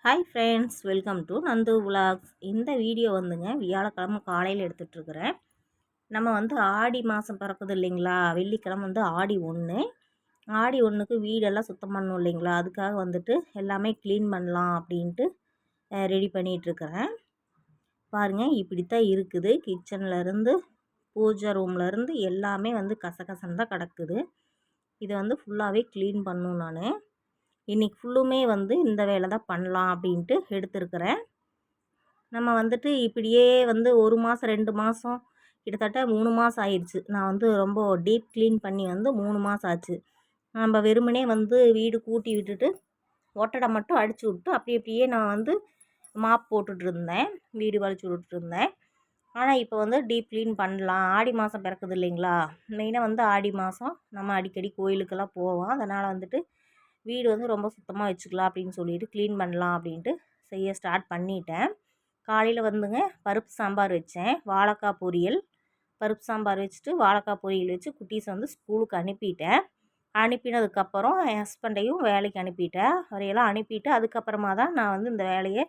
Hi friends, welcome to Nandu vlogs. இந்த video வந்துங்க வியாழக்கிழமை காலையில் எடுத்துகிட்ருக்குறேன். நம்ம ஆடி மாதம் பிறக்குது இல்லைங்களா, வெள்ளிக்கிழமை ஆடி 1. ஆடி 1க்கு வீடெல்லாம் சுத்தம் பண்ணணும் இல்லைங்களா, அதுக்காக எல்லாமே க்ளீன் பண்ணலாம் அப்படின்ட்டு ரெடி பண்ணிகிட்ருக்கிறேன். பாருங்கள், இப்படித்தான் இருக்குது. கிச்சன்லேருந்து பூஜை ரூம்லேருந்து எல்லாமே கசகசன்னு தான் கிடக்குது. இதை ஃபுல்லாகவே க்ளீன் பண்ணணும். நான் இன்றைக்கி ஃபுல்லுமே இந்த வேலை தான் பண்ணலாம் அப்படின்ட்டு எடுத்துருக்கிறேன். நம்ம இப்படியே 1 மாதம் 2 மாதம் கிட்டத்தட்ட 3 மாதம் ஆயிடுச்சு. நான் ரொம்ப டீப் க்ளீன் பண்ணி 3 மாதம் ஆச்சு. நம்ம வெறுமனே வீடு கூட்டி விட்டுட்டு ஒட்டடை மட்டும் அடித்து விட்டு அப்படியே நான் மாப் போட்டுட்ருந்தேன், வீடு வலிச்சு விட்டுட்ருந்தேன். ஆனால் இப்போ டீப் க்ளீன் பண்ணலாம். ஆடி மாதம் பிறக்குது இல்லைங்களா, மெயினாக ஆடி மாதம் நம்ம அடிக்கடி கோயிலுக்கெல்லாம் போவோம். அதனால் வீடு ரொம்ப சுத்தமாக வச்சுக்கலாம் அப்படின்னு சொல்லிட்டு க்ளீன் பண்ணலாம் அப்படின்ட்டு செய்ய ஸ்டார்ட் பண்ணிட்டேன். காலையில் பருப்பு சாம்பார் வச்சேன், வாழைக்காய் பொரியல். பருப்பு சாம்பார் வச்சுட்டு வாழைக்காய் பொரியல் வச்சு குட்டீஸ் ஸ்கூலுக்கு அனுப்பிட்டேன். அனுப்பினதுக்கப்புறம் என் ஹஸ்பண்டையும் வேலைக்கு அனுப்பிட்டேன். அவரையெல்லாம் அனுப்பிட்டு அதுக்கப்புறமா தான் நான் இந்த வேலையை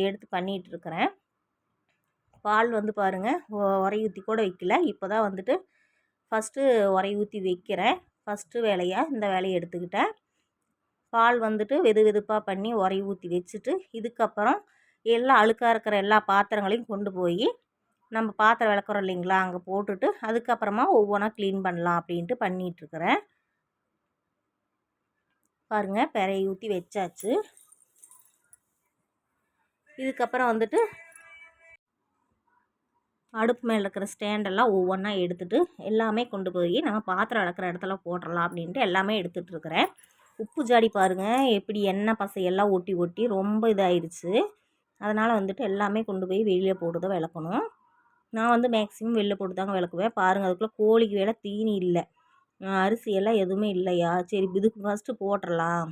எடுத்து பண்ணிகிட்ருக்கிறேன். பால் பாருங்கள், உரை ஊற்றி கூட வைக்கல. இப்போ தான் ஃபஸ்ட்டு உரை ஊற்றி வைக்கிறேன். ஃபஸ்ட்டு வேலையாக இந்த வேலையை எடுத்துக்கிட்டேன். பால் வெது வெதுப்பாக பண்ணி உரை ஊற்றி வச்சுட்டு இதுக்கப்புறம் எல்லாம் அழுக்காக இருக்கிற எல்லா பாத்திரங்களையும் கொண்டு போய் நம்ம பாத்திரம் விளக்குறோம் இல்லைங்களா, அங்கே போட்டுட்டு அதுக்கப்புறமா ஒவ்வொன்றா க்ளீன் பண்ணலாம் அப்படின்ட்டு பண்ணிகிட்ருக்கிறேன். பாருங்கள், பெறையை ஊற்றி வச்சாச்சு. இதுக்கப்புறம் அடுப்பு மேலே இருக்கிற ஸ்டாண்டெல்லாம் ஒவ்வொன்றா எடுத்துகிட்டு எல்லாமே கொண்டு போய் நம்ம பாத்திரம் விளக்குற இடத்துல போட்டுடலாம் அப்படின்ட்டு எல்லாமே எடுத்துகிட்ருக்கிறேன். உப்பு ஜாடி பாருங்கள், எப்படி எண்ணெய் பசையெல்லாம் ஒட்டி ஒட்டி ரொம்ப இதாகிடுச்சு. அதனால் எல்லாமே கொண்டு போய் வெளியில் போட்டு தான் விளக்கணும். நான் மேக்ஸிமம் வெளில போட்டு தாங்க விளக்குவேன். பாருங்கள், அதுக்குள்ளே கோழிக்கு வேலை தீனி இல்லை, அரிசியெல்லாம் எதுவுமே இல்லையா. சரி, இதுக்கு ஃபஸ்ட்டு போட்டுடலாம்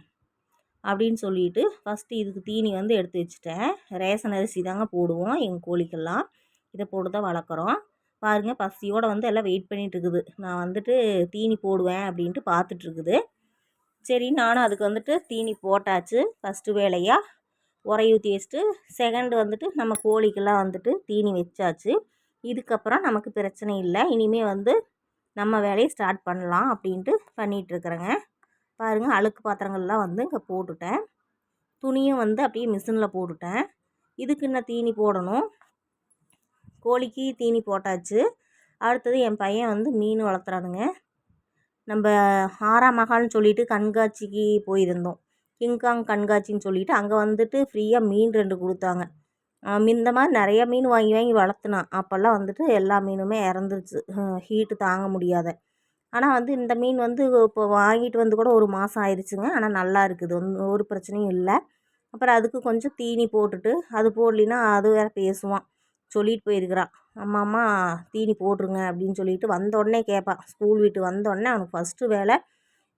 அப்படின்னு சொல்லிட்டு ஃபஸ்ட்டு இதுக்கு தீனி எடுத்து வச்சுட்டேன். ரேஷன் அரிசி தாங்க போடுவோம் எங்கள் கோழிக்கெல்லாம். இதை போட்டு தான் வளர்க்குறோம். பாருங்கள், பசியோடு எல்லாம் வெயிட் பண்ணிகிட்ருக்குது. நான் தீனி போடுவேன் அப்படின்ட்டு பார்த்துட்ருக்குது. சரி, நானும் அதுக்கு தீனி போட்டாச்சு. ஃபஸ்ட்டு வேலையாக உரை ஊற்றி வச்சுட்டு செகண்டு நம்ம கோழிக்கெல்லாம் தீனி வச்சாச்சு. இதுக்கப்புறம் நமக்கு பிரச்சனை இல்லை. இனிமேல் நம்ம வேலையை ஸ்டார்ட் பண்ணலாம் அப்படின்ட்டு பண்ணிகிட்ருக்குறேங்க. பாருங்கள், அழுக்கு பாத்திரங்கள்லாம் இங்கே போட்டுட்டேன். துணியும் அப்படியே மிஷினில் போட்டுட்டேன். இதுக்கு இன்னும் தீனி போடணும். கோழிக்கு தீனி போட்டாச்சு. அடுத்தது என் பையன் மீன் வளர்த்துறானுங்க. நம்ம 6ஆம் மகால்னு சொல்லிட்டு கண்காட்சிக்கு போயிருந்தோம். கிங்காங் கண்காட்சின்னு சொல்லிட்டு அங்கே ஃப்ரீயாக மீன் 2 கொடுத்தாங்க. இந்த மாதிரி நிறைய மீன் வாங்கி வாங்கி வளர்த்துனான். அப்போல்லாம் எல்லா மீனுமே இறந்துருச்சு, ஹீட்டு தாங்க முடியாத. ஆனால் இந்த மீன் இப்போ வாங்கிட்டு கூட 1 மாதம் ஆயிடுச்சுங்க. ஆனால் நல்லா இருக்குது, ஒரு பிரச்சனையும் இல்லை. அப்புறம் அதுக்கு கொஞ்சம் தீனி போட்டுட்டு அது போடலின்னா அது வேறு பேசுவான். சொல்லிட்டு போயிருக்கிறான், அம்மா தீனி போட்டுருங்க அப்படின்னு சொல்லிட்டு வந்தோடனே கேட்பான். ஸ்கூல் விட்டு வந்தோடனே அவனுக்கு ஃபஸ்ட்டு வேலை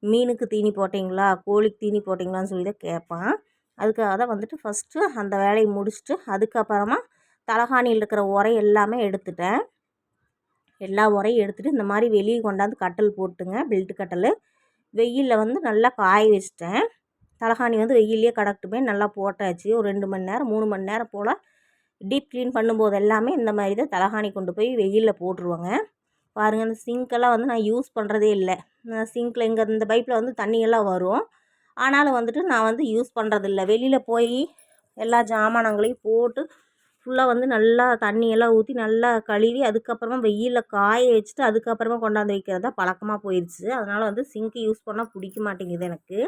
மீனுக்கு தீனி போட்டிங்களா, கோழிக்கு தீனி போட்டிங்களான்னு சொல்லி தான் கேட்பான். அதுக்காக தான் ஃபஸ்ட்டு அந்த வேலையை முடிச்சுட்டு அதுக்கப்புறமா தலகாணியில் இருக்கிற உரை எல்லாமே எடுத்துட்டேன். எல்லா உரையும் எடுத்துகிட்டு இந்த மாதிரி வெளியே கொண்டாந்து கட்டல் போட்டுங்க, பெல்ட்டு கட்டல். வெயிலில் நல்லா காய வச்சிட்டேன். தலகாணி வெயிலே கடக்கட்டுமே நல்லா போட்டாச்சு. ஒரு 2 மணி நேரம் 3 மணி நேரம் போல் டீப் க்ளீன் பண்ணும்போது எல்லாமே இந்த மாதிரி தான் தலகாணி கொண்டு போய் வெயிலில் போட்டுருவாங்க. பாருங்கள், அந்த சிங்க்கெல்லாம் நான் யூஸ் பண்ணுறதே இல்லை. சிங்க்கில் இங்கே இந்த பைப்பில் தண்ணியெல்லாம் வரும். ஆனாலும் நான் யூஸ் பண்ணுறதில்ல. வெளியில் போய் எல்லா ஜாமானங்களையும் போட்டு ஃபுல்லாக நல்லா தண்ணியெல்லாம் ஊற்றி நல்லா கழுவி அதுக்கப்புறமா வெயிலில் காய வச்சுட்டு அதுக்கப்புறமா கொண்டாந்து வைக்கிறதா பழக்கமாக போயிடுச்சு. அதனால் சிங்க்கு யூஸ் பண்ணால் பிடிக்க மாட்டேங்குது எனக்கு.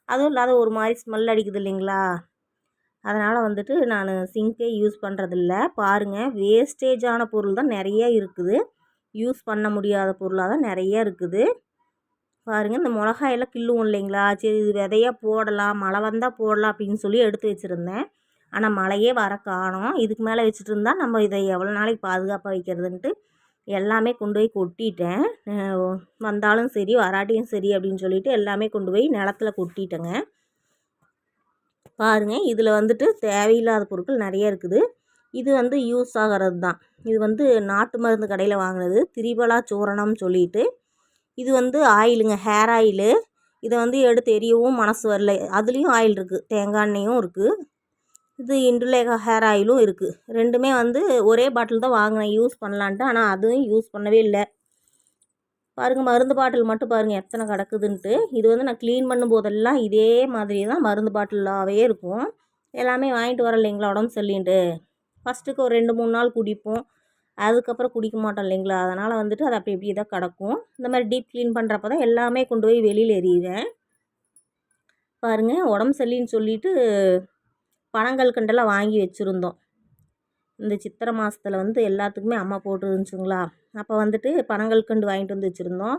அதுவும் இல்லாத ஒரு மாதிரி ஸ்மெல் அடிக்குது இல்லைங்களா, அதனால் நான் சிங்க்கே யூஸ் பண்ணுறதில்ல. பாருங்கள், வேஸ்டேஜான பொருள் தான் நிறைய இருக்குது, யூஸ் பண்ண முடியாத பொருளாக தான் நிறைய இருக்குது. பாருங்கள், இந்த மிளகாயெல்லாம் கிள்ளுவோம் இல்லைங்களா, சரி இது விதையாக போடலாம், மழை வந்தால் போடலாம் அப்படின்னு சொல்லி எடுத்து வச்சுருந்தேன். ஆனால் மழையே வர காணோம். இதுக்கு மேலே வச்சுட்டு இருந்தால் நம்ம இதை எவ்வளோ நாளைக்கு பாதுகாப்பாக வைக்கிறதுன்ட்டு எல்லாமே கொண்டு போய் கொட்டிட்டேன். வந்தாலும் சரி வராட்டியும் சரி அப்படின்னு சொல்லிட்டு எல்லாமே கொண்டு போய் நிலத்துல கொட்டிட்டேங்க. பாருங்கள், இதில் தேவையில்லாத பொருட்கள் நிறைய இருக்குது. இது யூஸ் ஆகிறது தான். இது நாட்டு மருந்து கடையில் வாங்கினது, திரிபலா சூரணம்னு சொல்லிட்டு. இது ஆயிலுங்க, ஹேர் ஆயிலு. இதை வந்து எடுத்து எரியவும் மனசு வரல. அதுலேயும் ஆயில் இருக்குது, தேங்காய் எண்ணெயும் இருக்குது, இது இண்டுலேகா ஹேர் ஆயிலும் இருக்குது. ரெண்டுமே வந்து ஒரே பாட்டில் தான் வாங்கினேன் யூஸ் பண்ணலான்ட்டு. ஆனால் அதுவும் யூஸ் பண்ணவே இல்லை. பாருங்கள், மருந்து பாட்டில் மட்டும் பாருங்கள் எத்தனை கிடக்குதுன்ட்டு. இது வந்து நான் க்ளீன் பண்ணும்போதெல்லாம் இதே மாதிரி தான் மருந்து பாட்டிலாகவே இருக்கும். எல்லாமே வாங்கிட்டு வர இல்லைங்களா உடம்பு சரியில்லைன்ட்டு. ஃபஸ்ட்டுக்கு ஒரு 2-3 நாள் குடிப்போம், அதுக்கப்புறம் குடிக்க மாட்டோம் இல்லைங்களா. அதனால் வந்துட்டு அது அப்படி இப்படி தான் கிடக்கும். இந்த மாதிரி டீப் க்ளீன் பண்ணுறப்ப தான் எல்லாமே கொண்டு போய் வெளியில் எறிகிறேன். பாருங்கள், உடம்பு சரியில்லைன்னு சொல்லிவிட்டு பனங்கல்கண்டெல்லாம் வாங்கி வச்சுருந்தோம். இந்த சித்திரை மாதத்தில் வந்து எல்லாத்துக்குமே அம்மா போட்டு இருந்துச்சுங்களா. அப்போ வந்துட்டு பனங்கல்கண்டு வாங்கிட்டு வந்து வச்சுருந்தோம்.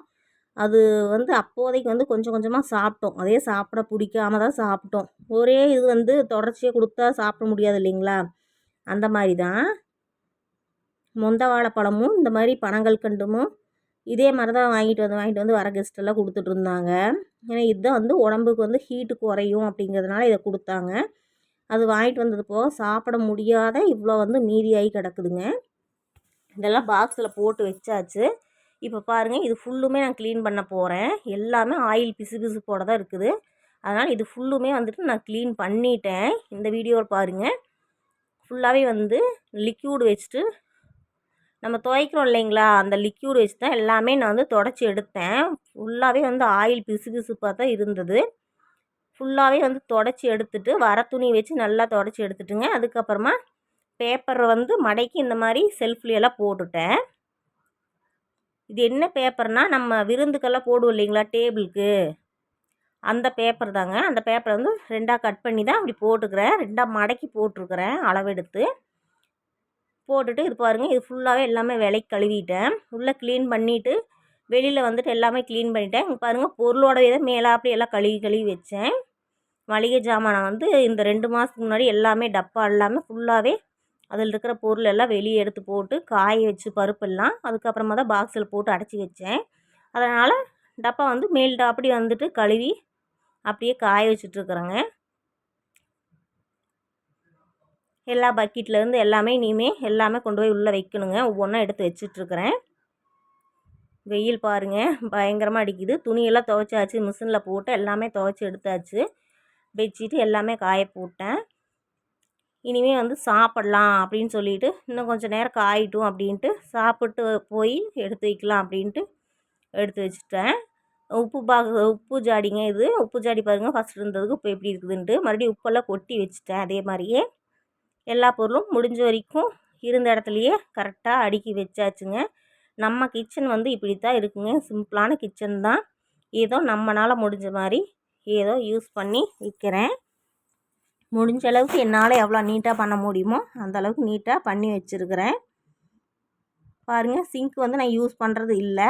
அது வந்து அப்போதைக்கு வந்து கொஞ்சம் கொஞ்சமாக சாப்பிட்டோம். அதே சாப்பிட பிடிக்காம தான் சாப்பிட்டோம். ஒரே இது வந்து தொடர்ச்சியாக கொடுத்தா சாப்பிட முடியாது இல்லைங்களா. அந்த மாதிரி தான் மொந்த வாழைப்பழமும் இந்த மாதிரி பனங்கல்கண்டும் இதே மாதிரி தான் வாங்கிட்டு வந்து வர கெஸ்ட்டெல்லாம் கொடுத்துட்ருந்தாங்க. ஏன்னா இதுதான் வந்து உடம்புக்கு வந்து ஹீட்டு குறையும் அப்படிங்கிறதுனால இதை கொடுத்தாங்க. அது வாங்கிட்டு வந்தது போக சாப்பிட முடியாத இவ்வளோ வந்து மீதியாகி கிடக்குதுங்க. இதெல்லாம் பாக்ஸில் போட்டு வச்சாச்சு. இப்போ பாருங்கள், இது ஃபுல்லுமே நான் க்ளீன் பண்ண போகிறேன். எல்லாமே ஆயில் பிசுபிசுப்போட தான் இருக்குது. அதனால் இது ஃபுல்லுமே வந்துட்டு நான் க்ளீன் பண்ணிட்டேன். இந்த வீடியோவில் பாருங்கள், ஃபுல்லாகவே வந்து லிக்யூடு வச்சுட்டு நம்ம துவைக்கிறோம் இல்லைங்களா, அந்த லிக்யூடு வச்சு தான் எல்லாமே நான் வந்து தொடச்சி எடுத்தேன். ஃபுல்லாகவே வந்து ஆயில் பிசுபிசுப்பாக தான் இருந்தது. ஃபுல்லாகவே வந்து தொடச்சி எடுத்துட்டு வர துணி வச்சு நல்லா தொடச்சி எடுத்துட்டுங்க. அதுக்கப்புறமா பேப்பரை வந்து மடக்கி இந்த மாதிரி செல்ஃப்லையெல்லாம் போட்டுட்டேன். இது என்ன பேப்பர்னால் நம்ம விருந்துக்கெல்லாம் போடுவோம் இல்லைங்களா டேபிளுக்கு, அந்த பேப்பர் தாங்க. அந்த பேப்பரை வந்து 2ஆக கட் பண்ணி தான் அப்படி போட்டுக்கிறேன். 2ஆக மடக்கி போட்டிருக்கிறேன் அளவெடுத்து போட்டுட்டு. இது பாருங்கள், இது ஃபுல்லாகவே எல்லாமே விலைக்கு கழுவிட்டேன். உள்ளே க்ளீன் பண்ணிவிட்டு வெளியில் வந்துட்டு எல்லாமே க்ளீன் பண்ணிட்டேன். இங்கே பாருங்கள், பொருளோடவே தான் மேலாப்படி எல்லாம் கழுவி வச்சேன். மளிகை ஜாமானை வந்து இந்த 2 மாதத்துக்கு முன்னாடி எல்லாமே டப்பா எல்லாமே ஃபுல்லாகவே அதில் இருக்கிற பொருள் எல்லாம் வெளியே எடுத்து போட்டு காய வச்சு பருப்பெல்லாம் அதுக்கப்புறமா தான் பாக்ஸில் போட்டு அடைச்சி வச்சேன். அதனால் டப்பா வந்து மேல் அப்படி வந்துட்டு கழுவி அப்படியே காய வச்சுட்ருக்குறேங்க. எல்லா பக்கெட்லேருந்து எல்லாமே இனிமேல் எல்லாமே கொண்டு போய் உள்ளே வைக்கணுங்க. ஒவ்வொன்றா எடுத்து வச்சிட்ருக்கிறேன். வெயில் பாருங்கள் பயங்கரமாக அடிக்குது. துணியெல்லாம் துவைச்சாச்சு, மிஷினில் போட்டு எல்லாமே துவைச்சி எடுத்தாச்சு. பெட்ஷீட்டு எல்லாமே காய போட்டேன். இனிமேல் வந்து சாப்பிட்லாம் அப்படின்னு சொல்லிவிட்டு இன்னும் கொஞ்சம் நேரம் காயிட்டும் அப்படின்ட்டு சாப்பிட்டு போய் எடுத்து வைக்கலாம் அப்படின்ட்டு எடுத்து வச்சுட்டேன். உப்பு ஜாடிங்க இது. உப்பு ஜாடி பாருங்கள், ஃபஸ்ட் இருந்ததுக்கு இப்போ எப்படி இருக்குதுன்ட்டு மறுபடியும் உப்பெல்லாம் கொட்டி வச்சுட்டேன். அதே மாதிரியே எல்லா பொருளும் முடிஞ்ச வரைக்கும் இருந்த இடத்துலையே கரெக்டாக அடுக்கி வச்சாச்சுங்க. நம்ம கிச்சன் வந்து இப்படி தான் இருக்குங்க. சிம்பிளான கிச்சன் தான். ஏதோ நம்மளால் முடிஞ்ச மாதிரி ஏதோ யூஸ் பண்ணி வைக்கிறேன். முடிஞ்ச அளவுக்கு என்னால் எவ்வளோ நீட்டாக பண்ண முடியுமோ அந்தளவுக்கு நீட்டாக பண்ணி வச்சுருக்கிறேன். பாருங்கள், சிங்க் வந்து நான் யூஸ் பண்ணுறது இல்லை.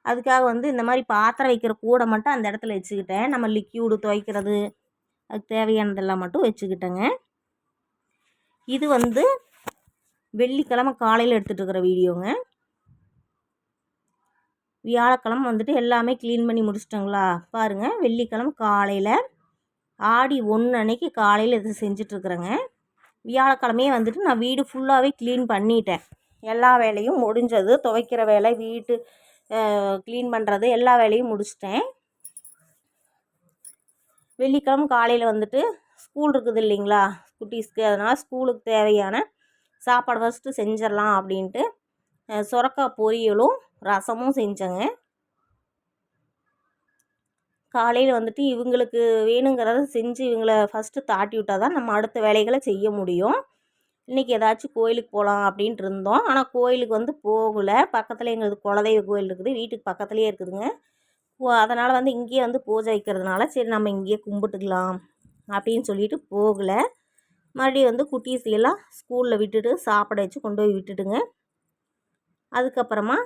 அதுக்காக வந்து இந்த மாதிரி பாத்திரம் வைக்கிற கூடை மட்டும் அந்த இடத்துல வச்சுக்கிட்டேன். நம்ம லிக்யூடு துவைக்கிறது அதுக்கு தேவையானதெல்லாம் மட்டும் வச்சுக்கிட்டேங்க. இது வந்து வெள்ளிக்கிழமை காலையில் எடுத்துகிட்டு இருக்கிற வீடியோங்க. வியாழக்கிழமை வந்துட்டு எல்லாமே க்ளீன் பண்ணி முடிச்சிட்டோங்களா. பாருங்கள், வெள்ளிக்கிழமை காலையில் ஆடி 1 அன்னைக்கு காலையில் இது செஞ்சிட்ருக்குறேங்க. வியாழக்கிழமையே வந்துட்டு நான் வீடு ஃபுல்லாகவே க்ளீன் பண்ணிட்டேன். எல்லா வேலையும் முடிஞ்சது. துவைக்கிற வேலை, வீட்டு க்ளீன் பண்ணுறது எல்லா வேலையும் முடிச்சிட்டேன். வெள்ளிக்கிழமை காலையில் வந்துட்டு ஸ்கூல் இருக்குது இல்லைங்களா குட்டீஸ்க்கு, அதனால் ஸ்கூலுக்கு தேவையான சாப்பாடு ஃபஸ்ட்டு செஞ்சிடலாம் அப்படின்ட்டு சுரக்காய் பொரியலும் ரசமும் செஞ்சேங்க. காலையில் வந்துட்டு இவங்களுக்கு வேணுங்கிறத செஞ்சு இவங்கள ஃபஸ்ட்டு தாட்டி விட்டால் தான் நம்ம அடுத்த வேலைகளை செய்ய முடியும். இன்றைக்கி ஏதாச்சும் கோயிலுக்கு போகலாம் அப்படின்ட்டு இருந்தோம். ஆனால் கோயிலுக்கு வந்து போகலை. பக்கத்தில் எங்களுக்கு குலதெய்வ கோயில் இருக்குது, வீட்டுக்கு பக்கத்துலேயே இருக்குதுங்க. அதனால் வந்து இங்கேயே வந்து பூஜை வைக்கிறதுனால சரி நம்ம இங்கேயே கும்பிட்டுக்கலாம் அப்படின்னு சொல்லிட்டு போகலை. மறுபடியும் வந்து குட்டீஸையெல்லாம் ஸ்கூலில் விட்டுட்டு சாப்பிட வச்சு கொண்டு போய் விட்டுட்டுங்க. அதுக்கப்புறமா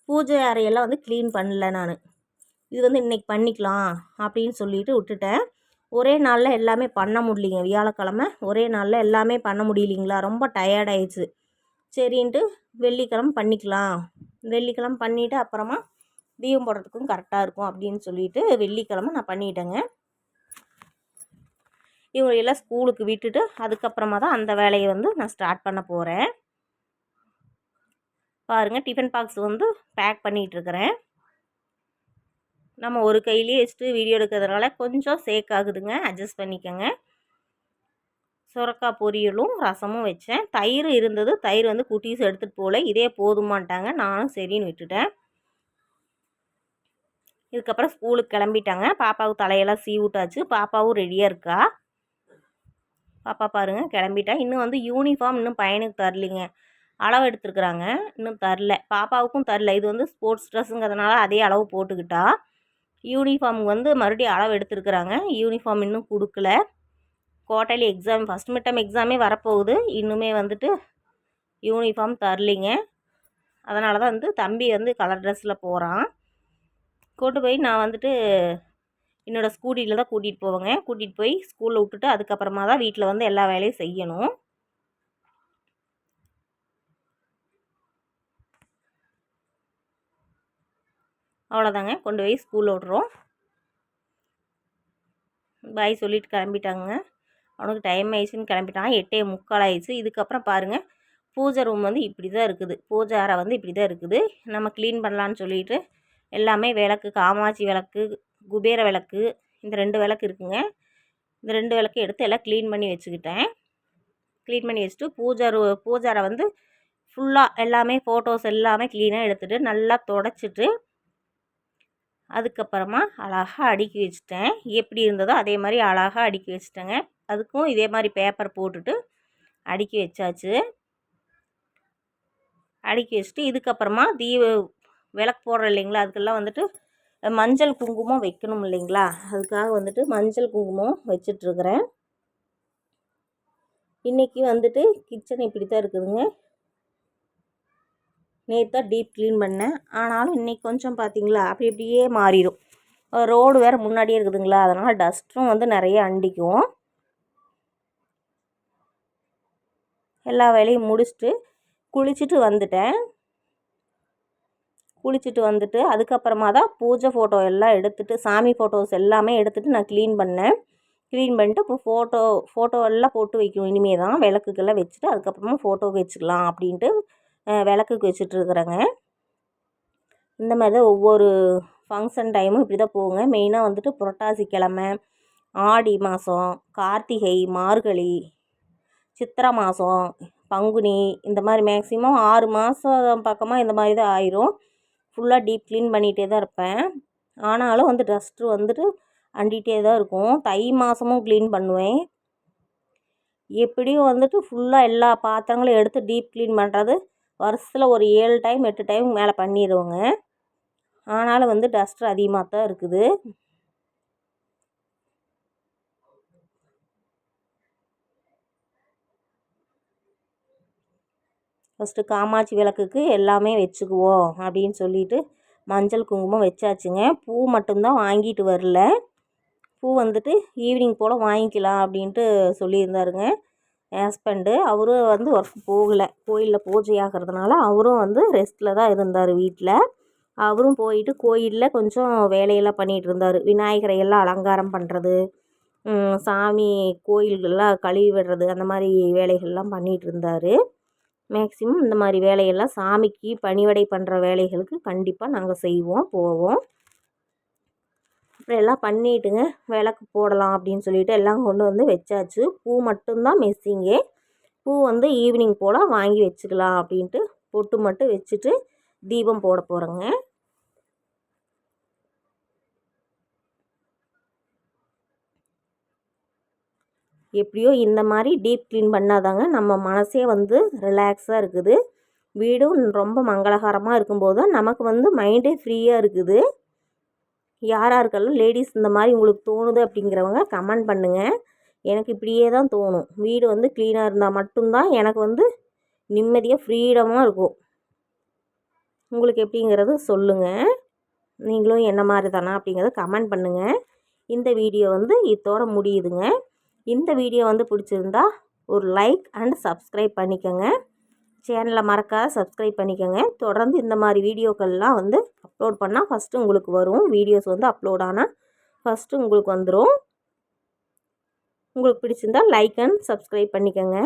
பூஜை அறையெல்லாம் வந்து க்ளீன் பண்ணல நான். இது வந்து இன்றைக்கி பண்ணிக்கலாம் அப்படின்னு சொல்லிட்டு விட்டுட்டேன். ஒரே நாளில் எல்லாமே பண்ண முடியலிங்க. வியாழக்கிழமை ஒரே நாளில் எல்லாமே பண்ண முடியலிங்களா, ரொம்ப டயர்டாயிடுச்சு. சரின்ட்டு வெள்ளிக்கிழமை பண்ணிக்கலாம், வெள்ளிக்கிழமை பண்ணிவிட்டு அப்புறமா தீபம் போடுறதுக்கும் கரெக்டாக இருக்கும் அப்படின்னு சொல்லிட்டு வெள்ளிக்கிழமை நான் பண்ணிட்டேங்க. இவங்களெல்லாம் ஸ்கூலுக்கு விட்டுட்டு அதுக்கப்புறமா தான் அந்த வேலையை வந்து நான் ஸ்டார்ட் பண்ண போகிறேன். பாருங்கள், டிஃபன் பாக்ஸ் வந்து பேக் பண்ணிகிட்ருக்கிறேன். நம்ம ஒரு கையிலேயே வச்சுட்டு வீடியோ எடுக்கிறதுனால கொஞ்சம் சேக் ஆகுதுங்க, அட்ஜஸ்ட் பண்ணிக்கோங்க. சுரக்காய் பொரியலும் ரசமும் வச்சேன். தயிர் இருந்தது, தயிர் வந்து குட்டீஸ் எடுத்துகிட்டு போகல, இதே போதுமான்ட்டாங்க. நானும் சரின்னு விட்டுட்டேன். இதுக்கப்புறம் ஸ்கூலுக்கு கிளம்பிட்டாங்க. பாப்பாவுக்கு தலையெல்லாம் சீவிட்டாச்சு. பாப்பாவும் ரெடியாக இருக்கா. பாப்பா பாருங்கள் கிளம்பிட்டா. இன்னும் வந்து யூனிஃபார்ம் இன்னும் பையனுக்கு தரலிங்க. அளவு எடுத்துருக்குறாங்க, இன்னும் தரல. பாப்பாவுக்கும் தரல. இது வந்து ஸ்போர்ட்ஸ் ட்ரெஸ்ஸுங்கிறதுனால அதே அளவு போட்டுக்கிட்டா. யூனிஃபார்முக்கு வந்து மறுபடியும் அளவு எடுத்துருக்குறாங்க. யூனிஃபார்ம் இன்னும் கொடுக்கல. Quarterly exam, first mid term எக்ஸாமே வரப்போகுது. இன்னுமே வந்துட்டு யூனிஃபார்ம் தரலிங்க. அதனால தான் வந்து தம்பி வந்து கலர் ட்ரெஸ்ஸில் போகிறான். கூட்டு போய் நான் வந்துட்டு என்னோடய ஸ்கூட்டியில் தான் கூட்டிகிட்டு போவேங்க. கூட்டிகிட்டு போய் ஸ்கூலில் விட்டுட்டு அதுக்கப்புறமா தான் வீட்டில் வந்து எல்லா வேலையும் செய்யணும். அவ்வளோதாங்க, கொண்டு போய் ஸ்கூலில் விட்றோம். பாய் சொல்லிவிட்டு கிளம்பிட்டாங்க. அவனுக்கு டைம் ஆயிடுச்சுன்னு கிளம்பிட்டான். 8:45 ஆயிடுச்சு. இதுக்கப்புறம் பாருங்கள், பூஜை ரூம் வந்து இப்படி தான் இருக்குது. பூஜை அறை வந்து இப்படி தான் இருக்குது. நம்ம க்ளீன் பண்ணலான்னு சொல்லிட்டு எல்லாமே விளக்கு, காமாட்சி விளக்கு, குபேர விளக்கு, இந்த 2 விளக்கு இருக்குங்க. இந்த 2 விளக்கு எடுத்து எல்லாம் க்ளீன் பண்ணி வச்சுக்கிட்டேன். க்ளீன் பண்ணி வச்சுட்டு பூஜை அறை வந்து ஃபுல்லாக எல்லாமே ஃபோட்டோஸ் எல்லாமே க்ளீனாக எடுத்துகிட்டு நல்லா தொடச்சிட்டு அதுக்கப்புறமா அழகாக அடுக்கி வச்சுட்டேன். எப்படி இருந்ததோ அதே மாதிரி அழகாக அடுக்கி வச்சுட்டேங்க. அதுக்கும் இதே மாதிரி பேப்பர் போட்டுட்டு அடுக்கி வச்சாச்சு. அடுக்கி வச்சுட்டு இதுக்கப்புறமா விளக்கு போடுறோம் இல்லைங்களா, அதுக்கெல்லாம் வந்துட்டு மஞ்சள் குங்குமம் வைக்கணும் இல்லைங்களா, அதுக்காக வந்துட்டு மஞ்சள் குங்குமம் வச்சிட்ருக்கிறேன். இன்றைக்கி வந்துட்டு கிச்சன் இப்படி தான் இருக்குதுங்க. நேற்று தான் டீப் க்ளீன் பண்ணேன். ஆனாலும் இன்றைக்கி கொஞ்சம் பார்த்திங்களா அப்படி இப்படியே மாறிடும். ரோடு வேறு முன்னாடியே இருக்குதுங்களா, அதனால் டஸ்ட்டும் வந்து நிறைய அண்டிக்கும். எல்லா வேலையும் முடிச்சுட்டு குளிச்சுட்டு வந்துட்டு அதுக்கப்புறமா தான் பூஜை ஃபோட்டோ எல்லாம் எடுத்துகிட்டு சாமி ஃபோட்டோஸ் எல்லாமே எடுத்துகிட்டு நான் க்ளீன் பண்ணேன். க்ளீன் பண்ணிட்டு இப்போ ஃபோட்டோ எல்லாம் போட்டு வைக்கணும். இனிமேல் தான் விளக்குக்கெல்லாம் வச்சுட்டு அதுக்கப்புறமா ஃபோட்டோவுக்கு வச்சுக்கலாம் அப்படின்ட்டு விளக்குக்கு வச்சுட்ருக்குறேங்க. இந்த மாதிரி தான் ஒவ்வொரு ஃபங்க்ஷன் டைமும் இப்படி தான் போகுங்க. மெயினாக வந்துட்டு புரட்டாசி கிழமை, ஆடி மாதம், கார்த்திகை, மார்கழி, சித்திரை மாதம், பங்குனி, இந்த மாதிரி மேக்ஸிமம் 6 மாதம் பக்கமாக இந்த மாதிரி தான் ஆயிரும். ஃபுல்லாக டீப் க்ளீன் பண்ணிகிட்டே தான் இருப்பேன். ஆனாலும் வந்து டஸ்ட்டு வந்துட்டு அண்டிகிட்டே தான் இருக்கும். தை மாதமும் க்ளீன் பண்ணுவேன். எப்படியும் வந்துட்டு ஃபுல்லாக எல்லா பாத்திரங்களும் எடுத்து டீப் க்ளீன் பண்ணுறது வருஷத்தில் ஒரு 7 டைம் 8 டைம் மேலே பண்ணிடுவோங்க. ஆனாலும் வந்து டஸ்ட்டு அதிகமாக தான் இருக்குது. ஃபஸ்ட்டு காமாட்சி விளக்குக்கு எல்லாமே வச்சுக்குவோம் அப்படின்னு சொல்லிட்டு மஞ்சள் குங்குமம் வச்சாச்சுங்க. பூ மட்டும்தான் வாங்கிட்டு வரல. பூ வந்துட்டு ஈவினிங் போல் வாங்கிக்கலாம் அப்படின்ட்டு சொல்லியிருந்தாருங்க ஹஸ்பண்டு. அவரும் வந்து ஒர்க் போகலை, கோயிலில் பூஜை ஆகிறதுனால அவரும் வந்து ரெஸ்ட்டில் தான் இருந்தார் வீட்டில். அவரும் போயிட்டு கோயிலில் கொஞ்சம் வேலையெல்லாம் பண்ணிகிட்டு இருந்தார். விநாயகரை எல்லாம் அலங்காரம் பண்ணுறது, சாமி கோயில்கள்லாம் கழுவி விடுறது, அந்த மாதிரி வேலைகள்லாம் பண்ணிகிட்டு இருந்தார். மேக்ஸிமம் இந்த மாதிரி வேலையெல்லாம் சாமிக்கு பணிவிடை பண்ணுற வேலைகளுக்கு கண்டிப்பாக நாங்கள் செய்வோம், போவோம். அப்புறம் எல்லாம் பண்ணிட்டுங்க விளக்கு போடலாம் அப்படின்னு சொல்லிட்டு எல்லாம் கொண்டு வந்து வச்சாச்சு. பூ மட்டும்தான் மிஸ்ஸிங்கே. பூ வந்து ஈவினிங் போல் வாங்கி வச்சுக்கலாம் அப்படின்ட்டு பொட்டு மட்டும் வச்சுட்டு தீபம் போட போகிறேங்க. எப்படியோ இந்த மாதிரி டீப் க்ளீன் பண்ணாதாங்க நம்ம மனசே வந்து ரிலாக்ஸாக இருக்குது. வீடும் ரொம்ப மங்களகரமாக இருக்கும்போது நமக்கு வந்து மைண்டே ஃப்ரீயாக இருக்குது. யாராருக்கெல்லாம் லேடிஸ் இந்த மாதிரி உங்களுக்கு தோணுது அப்படிங்கிறவங்க கமெண்ட் பண்ணுங்கள். எனக்கு இப்படியே தான் தோணும். வீடு வந்து க்ளீனாக இருந்தால் மட்டும்தான் எனக்கு வந்து நிம்மதியாக ஃப்ரீடமாக இருக்கும். உங்களுக்கு எப்படிங்கிறது சொல்லுங்கள். நீங்களும் என்ன மாதிரி தானா அப்படிங்கிறத கமெண்ட் பண்ணுங்கள். இந்த வீடியோ வந்து இதோட முடியுதுங்க. இந்த வீடியோ வந்து பிடிச்சிருந்தா ஒரு லைக் அண்ட் சப்ஸ்கிரைப் பண்ணிக்கோங்க. சேனலை மறக்காத சப்ஸ்கிரைப் பண்ணிக்கோங்க. தொடர்ந்து இந்த மாதிரி வீடியோக்கள்லாம் வந்து அப்லோட் பண்ணால் ஃபஸ்ட்டு உங்களுக்கு வரும். வீடியோஸ் வந்து அப்லோட் ஆனால் ஃபஸ்ட்டு உங்களுக்கு வந்துடும். உங்களுக்கு பிடிச்சிருந்தால் லைக் அண்ட் சப்ஸ்கிரைப் பண்ணிக்கோங்க.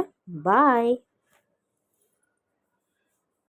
பாய்.